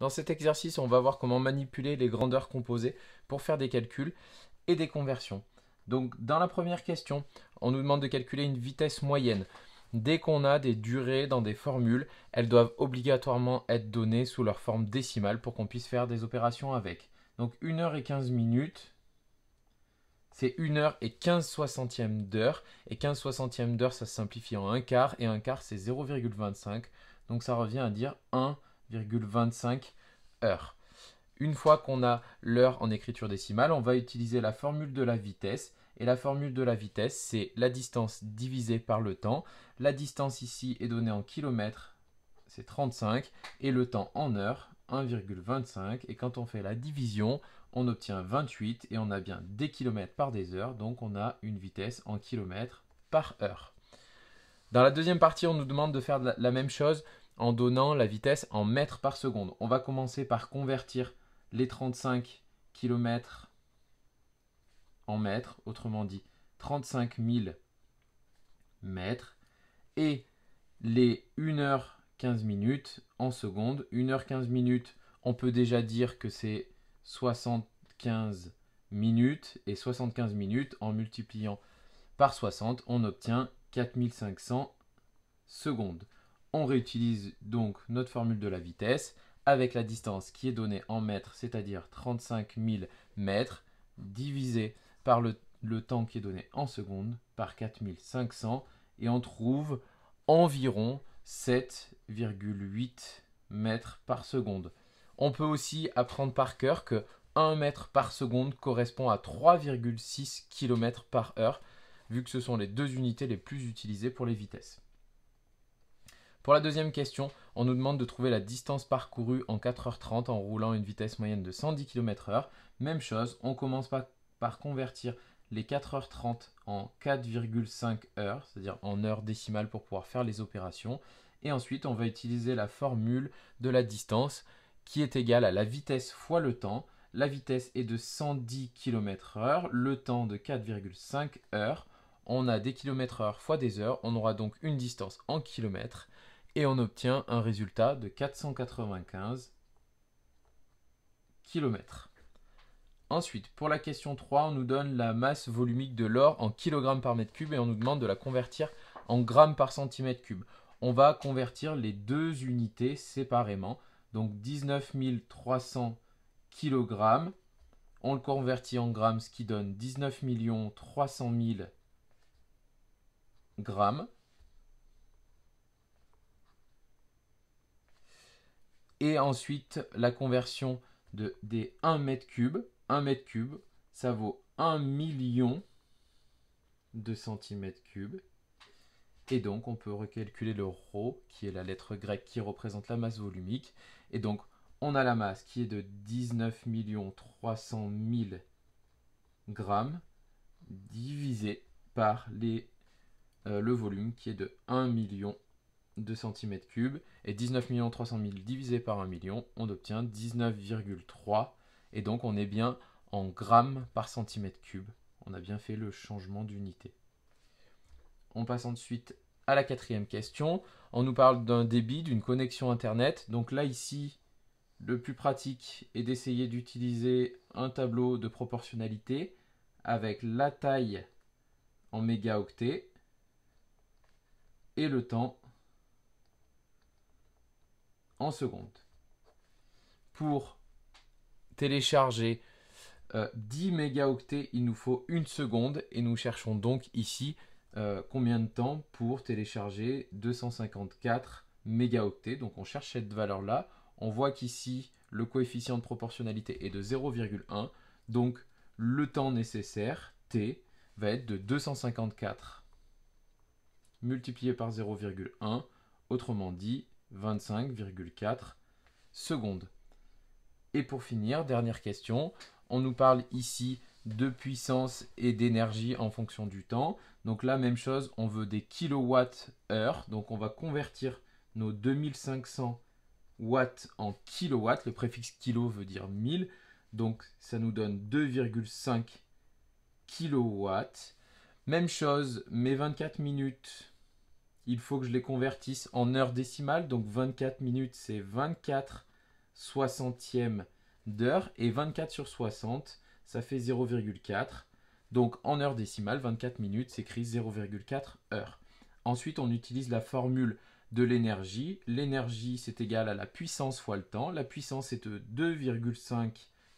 Dans cet exercice, on va voir comment manipuler les grandeurs composées pour faire des calculs et des conversions. Donc, dans la première question, on nous demande de calculer une vitesse moyenne. Dès qu'on a des durées dans des formules, elles doivent obligatoirement être données sous leur forme décimale pour qu'on puisse faire des opérations avec. Donc 1 heure et 15 minutes, c'est 1 heure et 15 soixantièmes d'heure. Et 15 soixantièmes d'heure, ça se simplifie en 1 quart. Et 1 quart, c'est 0,25. Donc ça revient à dire 1,25 heures. Une fois qu'on a l'heure en écriture décimale, on va utiliser la formule de la vitesse. Et la formule de la vitesse, c'est la distance divisée par le temps. La distance ici est donnée en kilomètres, c'est 35. Et le temps en heures, 1,25. Et quand on fait la division, on obtient 28. Et on a bien des kilomètres par des heures. Donc on a une vitesse en kilomètres par heure. Dans la deuxième partie, on nous demande de faire la même chose en donnant la vitesse en mètres par seconde. On va commencer par convertir les 35 km en mètres, autrement dit 35 000 mètres, et les 1 heure 15 minutes en secondes. 1 heure 15 minutes, on peut déjà dire que c'est 75 minutes, et 75 minutes en multipliant par 60, on obtient 4500 secondes. On réutilise donc notre formule de la vitesse avec la distance qui est donnée en mètres, c'est-à-dire 35 000 mètres, divisé par le temps qui est donné en secondes, par 4500, et on trouve environ 7,8 mètres par seconde. On peut aussi apprendre par cœur que 1 mètre par seconde correspond à 3,6 km par heure, vu que ce sont les deux unités les plus utilisées pour les vitesses. Pour la deuxième question, on nous demande de trouver la distance parcourue en 4h30 en roulant une vitesse moyenne de 110 km/h. Même chose, on commence par convertir les 4h30 en 4,5 heures, c'est-à-dire en heures décimales pour pouvoir faire les opérations. Et ensuite, on va utiliser la formule de la distance qui est égale à la vitesse fois le temps. La vitesse est de 110 km/h, le temps de 4,5 heures. On a des km/h fois des heures, on aura donc une distance en kilomètres. Et on obtient un résultat de 495 km. Ensuite, pour la question 3, on nous donne la masse volumique de l'or en kg par mètre cube et on nous demande de la convertir en grammes par centimètre cube. On va convertir les deux unités séparément. Donc 19 300 kg, on le convertit en grammes, ce qui donne 19 300 000 grammes. Et ensuite, la conversion des 1 mètre cube. 1 mètre cube, ça vaut 1 million de centimètres cubes. Et donc, on peut recalculer le ρ, qui est la lettre grecque qui représente la masse volumique. Et donc, on a la masse qui est de 19 300 000 grammes divisé par le volume qui est de 1 million de centimètres cubes, et 19 300 000 divisé par 1 million, on obtient 19,3, et donc on est bien en grammes par centimètre cube. On a bien fait le changement d'unité. On passe ensuite à la quatrième question. On nous parle d'un débit, d'une connexion internet. Donc là ici, le plus pratique est d'essayer d'utiliser un tableau de proportionnalité avec la taille en mégaoctets et le temps en secondes. Pour télécharger 10 mégaoctets, il nous faut 1 seconde et nous cherchons donc ici combien de temps pour télécharger 254 mégaoctets. Donc on cherche cette valeur-là. On voit qu'ici, le coefficient de proportionnalité est de 0,1. Donc le temps nécessaire, t, va être de 254 multiplié par 0,1, autrement dit 25,4 secondes. Et pour finir, dernière question, on nous parle ici de puissance et d'énergie en fonction du temps. Donc là, même chose, on veut des kilowatts-heure. Donc on va convertir nos 2500 watts en kilowatts. Le préfixe kilo veut dire 1000. Donc ça nous donne 2,5 kilowatts. Même chose, mes 24 minutes, il faut que je les convertisse en heures décimales. Donc 24 minutes, c'est 24 soixantième d'heure. Et 24 sur 60, ça fait 0,4. Donc en heure décimale, 24 minutes s'écrit 0,4 heures. Ensuite, on utilise la formule de l'énergie. L'énergie, c'est égal à la puissance fois le temps. La puissance est de 2,5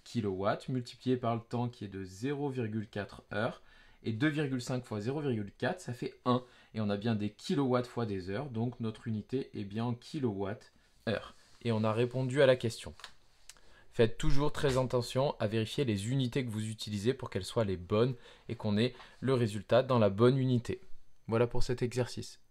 kW multiplié par le temps qui est de 0,4 heures. Et 2,5 fois 0,4, ça fait 1. Et on a bien des kilowatts fois des heures, donc notre unité est bien en kilowatts-heure. Et on a répondu à la question. Faites toujours très attention à vérifier les unités que vous utilisez pour qu'elles soient les bonnes et qu'on ait le résultat dans la bonne unité. Voilà pour cet exercice.